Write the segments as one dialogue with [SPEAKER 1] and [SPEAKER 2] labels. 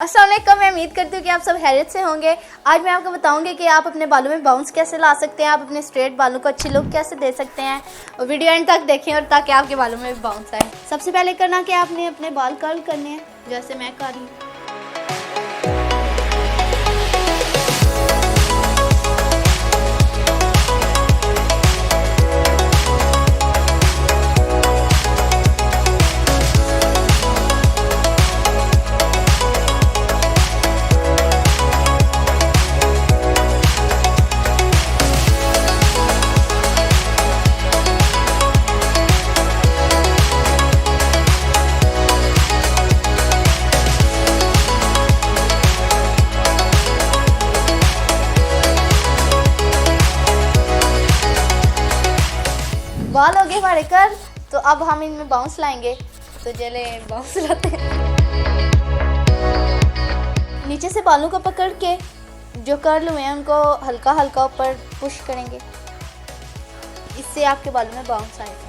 [SPEAKER 1] अस्सलाम वालेकुम, मैं उम्मीद करती हूँ कि आप सब खैरियत से होंगे। आज मैं आपको बताऊंगी कि आप अपने बालों में बाउंस कैसे ला सकते हैं, आप अपने स्ट्रेट बालों को अच्छी लुक कैसे दे सकते हैं। और वीडियो एंड तक देखें और ताकि आपके बालों में भी बाउंस आए। सबसे पहले करना कि आपने अपने बाल कर्ल करने हैं, जैसे मैं कर रही हूँ। बाल हो गए हमारे कर, तो अब हम इनमें बाउंस लाएंगे। तो चले बाउंस लाते हैं। नीचे से बालों को पकड़ के जो कर्ल हुए हैं उनको हल्का हल्का ऊपर पुश करेंगे, इससे आपके बालों में बाउंस आएगा।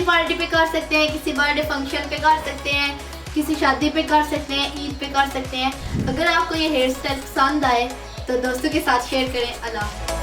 [SPEAKER 1] पार्टी पे कर सकते हैं, किसी बर्थडे फंक्शन पे कर सकते हैं, किसी शादी पे कर सकते हैं, ईद पे कर सकते हैं। अगर आपको ये हेयर स्टाइल पसंद आए तो दोस्तों के साथ शेयर करें। अल्लाह।